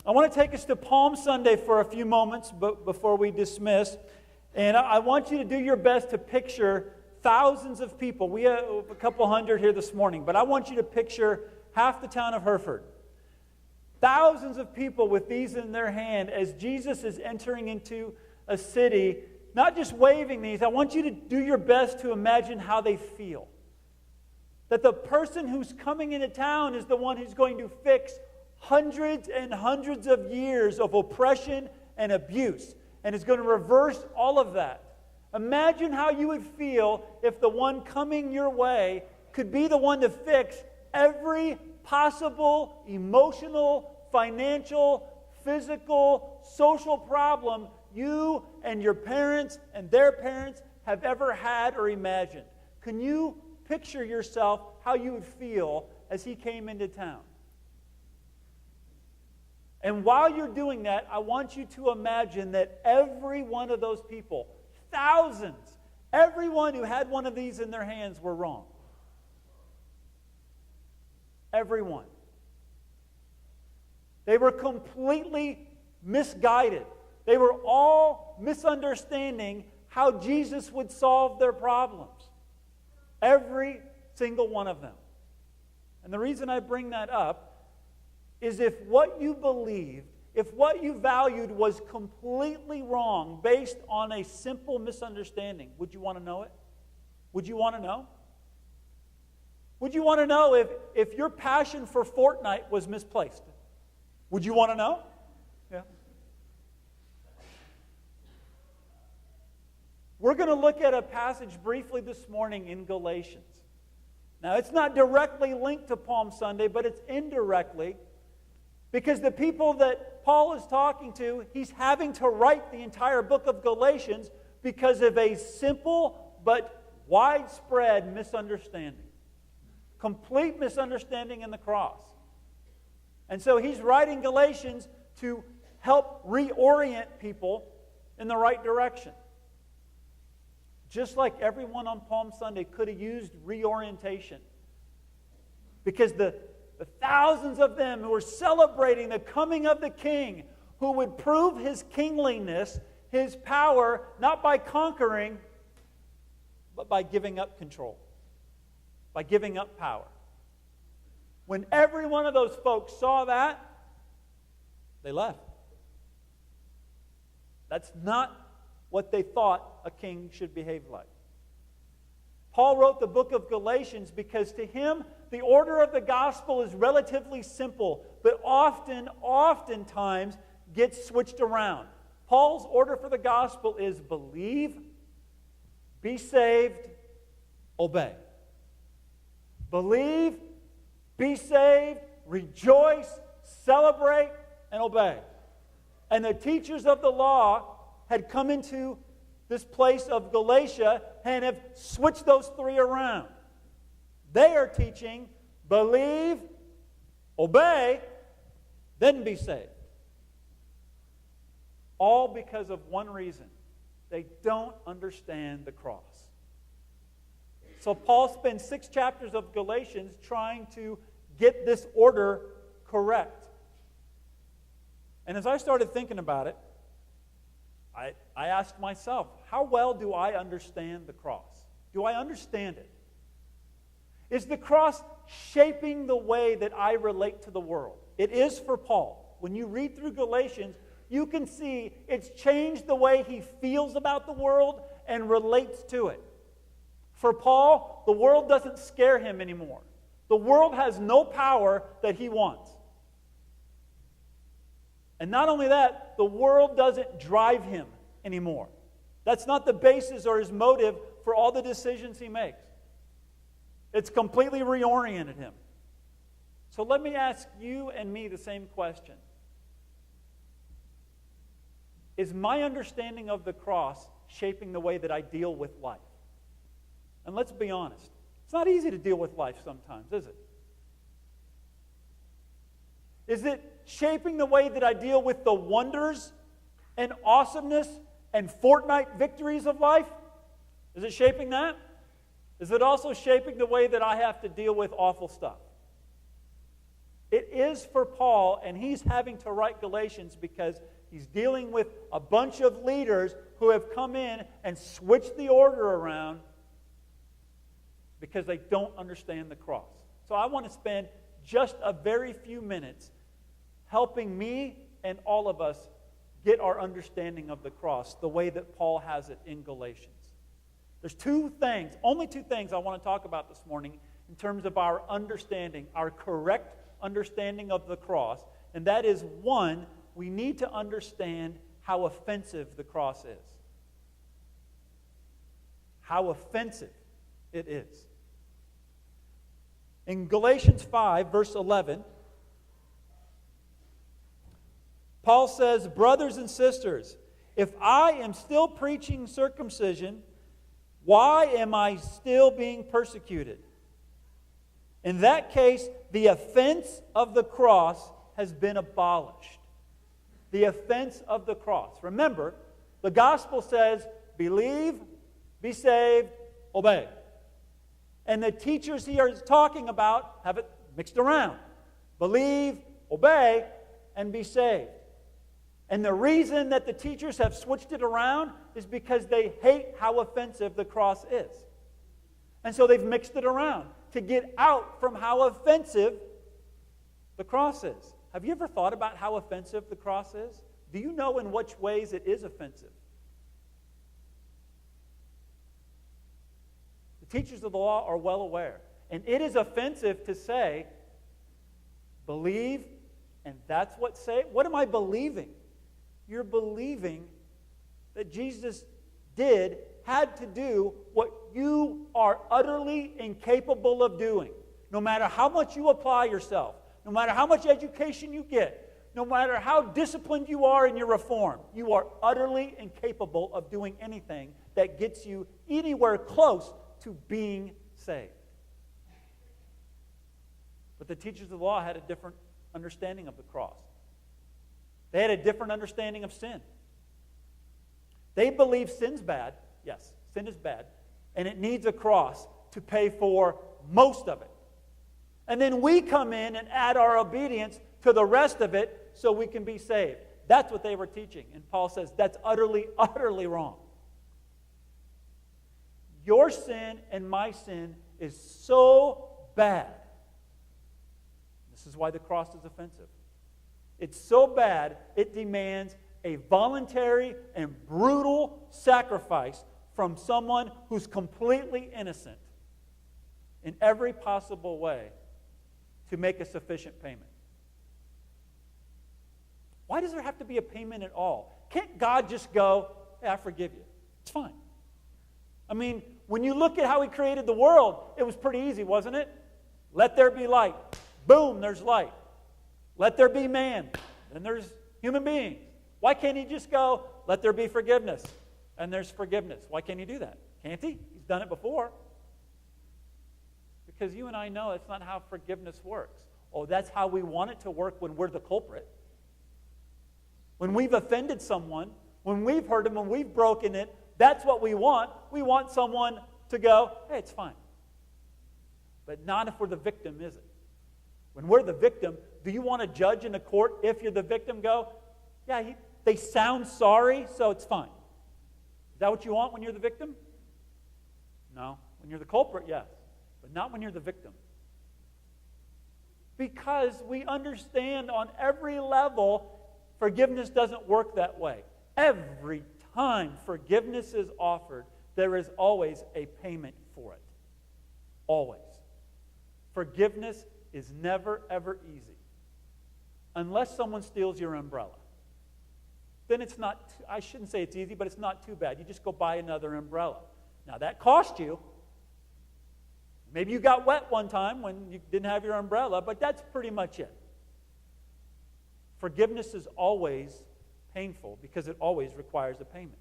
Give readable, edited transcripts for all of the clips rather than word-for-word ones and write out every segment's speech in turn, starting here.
I want to take us to Palm Sunday for a few moments before we dismiss. And I want you to do your best to picture thousands of people. We have a couple hundred here this morning, but I want you to picture half the town of Hereford. Thousands of people with these in their hand as Jesus is entering into a city, not just waving these. I want you to do your best to imagine how they feel. That the person who's coming into town is the one who's going to fix hundreds and hundreds of years of oppression and abuse, and is going to reverse all of that. Imagine how you would feel if the one coming your way could be the one to fix every possible emotional, financial, physical, social problem you and your parents and their parents have ever had or imagined. Can you picture yourself how you would feel as he came into town? And while you're doing that, I want you to imagine that every one of those people, thousands, everyone who had one of these in their hands were wrong. Everyone. They were completely misguided. They were all misunderstanding how Jesus would solve their problems. Every single one of them. And the reason I bring that up is if what you believed, if what you valued was completely wrong based on a simple misunderstanding, would you want to know it? Would you want to know? Would you want to know if your passion for Fortnite was misplaced? Would you want to know? Yeah. We're going to look at a passage briefly this morning in Galatians. Now, it's not directly linked to Palm Sunday, but it's indirectly, because the people that Paul is talking to, he's having to write the entire book of Galatians because of a simple but widespread misunderstanding. Complete misunderstanding in the cross. And so he's writing Galatians to help reorient people in the right direction. Just like everyone on Palm Sunday could have used reorientation. Because the thousands of them who were celebrating the coming of the King, who would prove his kingliness, his power, not by conquering, but by giving up control. By giving up power. When every one of those folks saw that, they left. That's not what they thought a king should behave like. Paul wrote the book of Galatians because to him, the order of the gospel is relatively simple, but oftentimes gets switched around. Paul's order for the gospel is believe, be saved, obey. Believe, be saved, rejoice, celebrate, and obey. And the teachers of the law had come into this place of Galatia and have switched those three around. They are teaching, believe, obey, then be saved. All because of one reason. They don't understand the cross. So Paul spends 6 chapters of Galatians trying to get this order correct. And as I started thinking about it, I asked myself, how well do I understand the cross? Do I understand it? Is the cross shaping the way that I relate to the world? It is for Paul. When you read through Galatians, you can see it's changed the way he feels about the world and relates to it. For Paul, the world doesn't scare him anymore. The world has no power that he wants. And not only that, the world doesn't drive him anymore. That's not the basis or his motive for all the decisions he makes. It's completely reoriented him. So let me ask you and me the same question. Is my understanding of the cross shaping the way that I deal with life? And let's be honest. It's not easy to deal with life sometimes, is it? Is it shaping the way that I deal with the wonders and awesomeness and Fortnite victories of life? Is it shaping that? Is it also shaping the way that I have to deal with awful stuff? It is for Paul, and he's having to write Galatians because he's dealing with a bunch of leaders who have come in and switched the order around because they don't understand the cross. So I want to spend just a very few minutes helping me and all of us get our understanding of the cross the way that Paul has it in Galatians. There's only two things I want to talk about this morning in terms of our understanding, our correct understanding of the cross. And that is, one, we need to understand how offensive the cross is. How offensive it is. In Galatians 5, verse 11, Paul says, "Brothers and sisters, if I am still preaching circumcision, why am I still being persecuted? In that case, the offense of the cross has been abolished." The offense of the cross. Remember, the gospel says, believe, be saved, obey. And the teachers he is talking about have it mixed around. Believe, obey, and be saved. And the reason that the teachers have switched it around is because they hate how offensive the cross is. And so they've mixed it around to get out from how offensive the cross is. Have you ever thought about how offensive the cross is? Do you know in which ways it is offensive? The teachers of the law are well aware. And it is offensive to say, believe, and that's what say. What am I believing? You're believing that Jesus had to do what you are utterly incapable of doing. No matter how much you apply yourself, no matter how much education you get, no matter how disciplined you are in your reform, you are utterly incapable of doing anything that gets you anywhere close to being saved. But the teachers of the law had a different understanding of the cross. They had a different understanding of sin. They believe sin's bad. Yes, sin is bad. And it needs a cross to pay for most of it. And then we come in and add our obedience to the rest of it so we can be saved. That's what they were teaching. And Paul says that's utterly, utterly wrong. Your sin and my sin is so bad. This is why the cross is offensive. It's so bad, it demands a voluntary and brutal sacrifice from someone who's completely innocent in every possible way to make a sufficient payment. Why does there have to be a payment at all? Can't God just go, hey, I forgive you? It's fine. I mean, when you look at how He created the world, it was pretty easy, wasn't it? Let there be light. Boom, there's light. Let there be man. Then there's human beings. Why can't He just go, let there be forgiveness? And there's forgiveness. Why can't He do that? Can't He? He's done it before. Because you and I know that's not how forgiveness works. Oh, that's how we want it to work when we're the culprit. When we've offended someone, when we've hurt them, when we've broken it, that's what we want. We want someone to go, hey, it's fine. But not if we're the victim, is it? When we're the victim, do you want a judge in a court, if you're the victim, go, yeah, they sound sorry, so it's fine. Is that what you want when you're the victim? No. When you're the culprit, yes. But not when you're the victim. Because we understand on every level, forgiveness doesn't work that way. Every time forgiveness is offered, there is always a payment for it. Always. Forgiveness is never, ever easy. Unless someone steals your umbrella. Then it's not, I shouldn't say it's easy, but it's not too bad. You just go buy another umbrella. Now that cost you. Maybe you got wet one time when you didn't have your umbrella, but that's pretty much it. Forgiveness is always painful because it always requires a payment.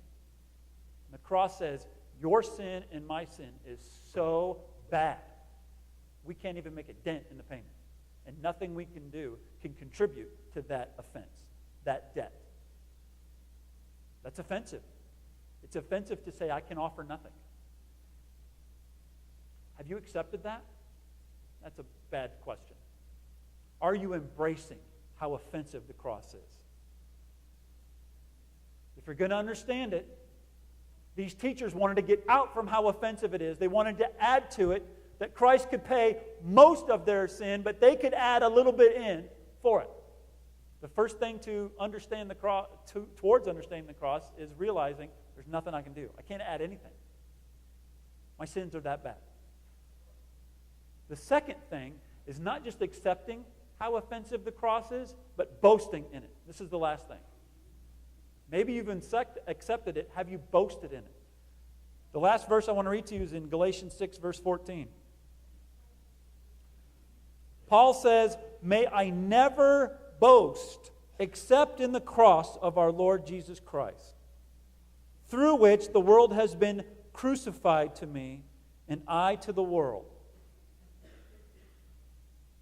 And the cross says, your sin and my sin is so bad, we can't even make a dent in the payment. And nothing we can do can contribute to that offense, that debt. That's offensive. It's offensive to say, I can offer nothing. Have you accepted that? That's a bad question. Are you embracing how offensive the cross is? If you're going to understand it, these teachers wanted to get out from how offensive it is. They wanted to add to it that Christ could pay most of their sin, but they could add a little bit in for it. The first thing to understand the cross, towards understanding the cross, is realizing there's nothing I can do. I can't add anything. My sins are that bad. The second thing is not just accepting how offensive the cross is, but boasting in it. This is the last thing. Maybe you've accepted it. Have you boasted in it? The last verse I want to read to you is in Galatians 6, verse 14. Paul says, "May I never boast except in the cross of our Lord Jesus Christ, through which the world has been crucified to me and I to the world."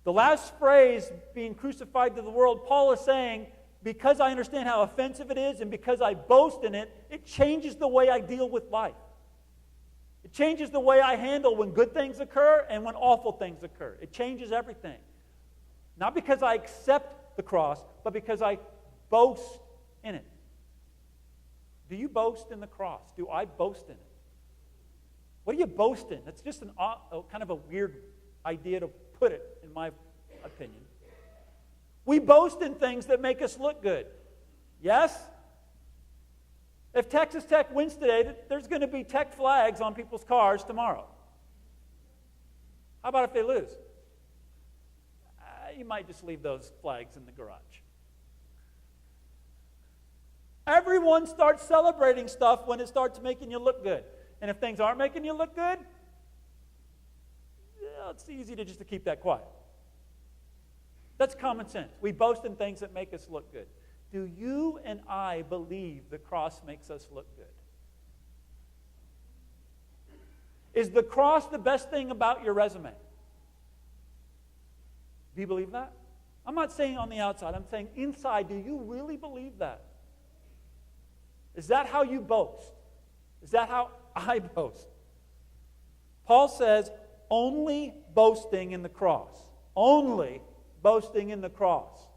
The last phrase, being crucified to the world, Paul is saying, because I understand how offensive it is and because I boast in it, it changes the way I deal with life. It changes the way I handle when good things occur and when awful things occur. It changes everything. Not because I accept the cross, but because I boast in it. Do you boast in the cross? Do I boast in it? What do you boast in? That's just kind of a weird idea to put it, in my opinion. We boast in things that make us look good. Yes? If Texas Tech wins today, there's going to be Tech flags on people's cars tomorrow. How about if they lose? You might just leave those flags in the garage. Everyone starts celebrating stuff when it starts making you look good. And if things aren't making you look good, it's easy to just to keep that quiet. That's common sense. We boast in things that make us look good. Do you and I believe the cross makes us look good? Is the cross the best thing about your resume? Do you believe that? I'm not saying on the outside. I'm saying inside. Do you really believe that? Is that how you boast? Is that how I boast? Paul says, only boasting in the cross. Only boasting in the cross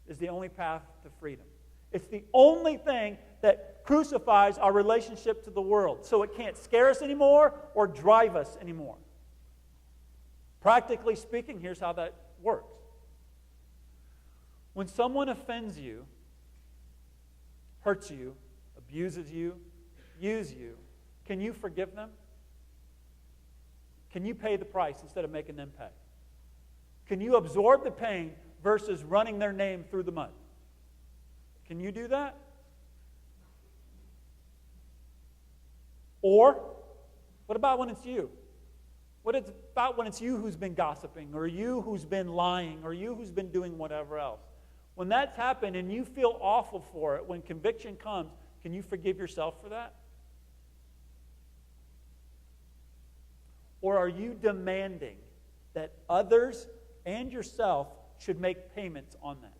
is the only path to freedom. It's the only thing that crucifies our relationship to the world, so it can't scare us anymore or drive us anymore. Practically speaking, here's how that works. When someone offends you, hurts you, abuses you, uses you, can you forgive them? Can you pay the price instead of making them pay? Can you absorb the pain versus running their name through the mud? Can you do that? Or, what about when it's you? What about when it's you who's been gossiping, or you who's been lying, or you who's been doing whatever else? When that's happened and you feel awful for it, when conviction comes, can you forgive yourself for that? Or are you demanding that others and yourself should make payments on that?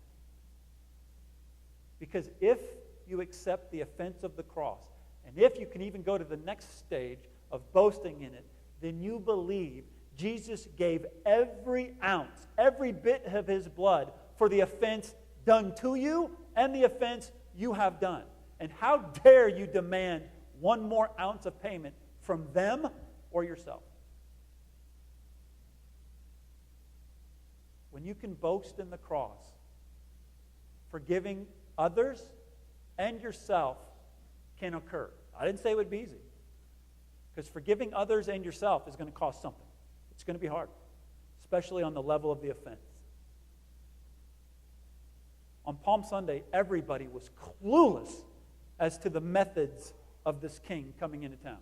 Because if you accept the offense of the cross, and if you can even go to the next stage of boasting in it, then you believe Jesus gave every ounce, every bit of his blood for the offense done to you and the offense you have done. And how dare you demand one more ounce of payment from them or yourself? When you can boast in the cross, forgiving others and yourself can occur. I didn't say it would be easy, because forgiving others and yourself is going to cost something. It's going to be hard, especially on the level of the offense. On Palm Sunday, everybody was clueless as to the methods of this king coming into town.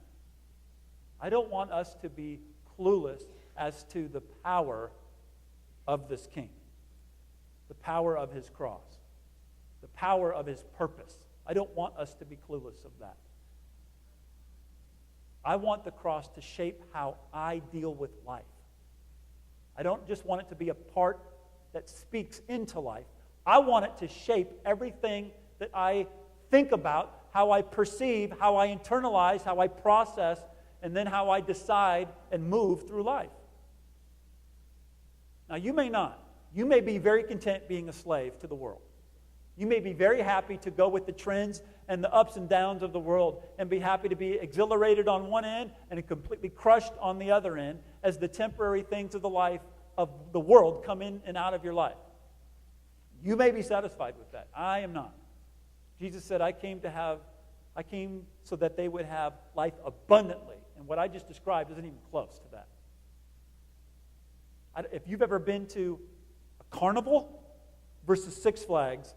I don't want us to be clueless as to the power of this king, the power of his cross, the power of his purpose. I don't want us to be clueless of that. I want the cross to shape how I deal with life. I don't just want it to be a part that speaks into life. I want it to shape everything that I think about, how I perceive, how I internalize, how I process, and then how I decide and move through life. Now, you may not. You may be very content being a slave to the world. You may be very happy to go with the trends and the ups and downs of the world and be happy to be exhilarated on one end and completely crushed on the other end as the temporary things of the life of the world come in and out of your life. You may be satisfied with that. I am not. Jesus said, I came so that they would have life abundantly. And what I just described isn't even close to that. If you've ever been to a carnival versus Six Flags,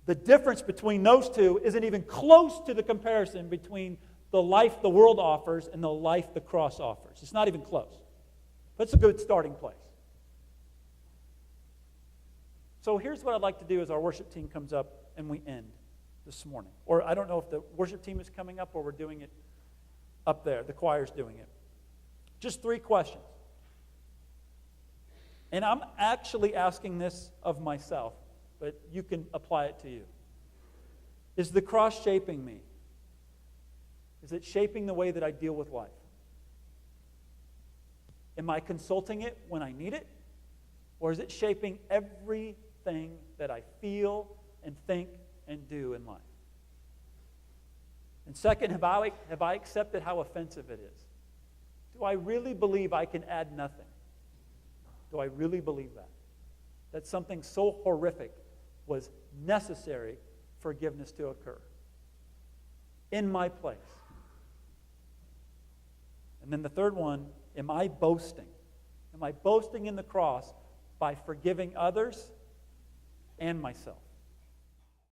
the difference between those two isn't even close to the comparison between the life the world offers and the life the cross offers. It's not even close. But it's a good starting place. So here's what I'd like to do as our worship team comes up and we end this morning. Or I don't know if the worship team is coming up or we're doing it up there. The choir's doing it. Just 3 questions. And I'm actually asking this of myself, but you can apply it to you. Is the cross shaping me? Is it shaping the way that I deal with life? Am I consulting it when I need it? Or is it shaping everything that I feel and think and do in life? And second, have I accepted how offensive it is? Do I really believe I can add nothing? Do I really believe that? That something so horrific was necessary for forgiveness to occur in my place? And then the third one, am I boasting? Am I boasting in the cross by forgiving others and myself?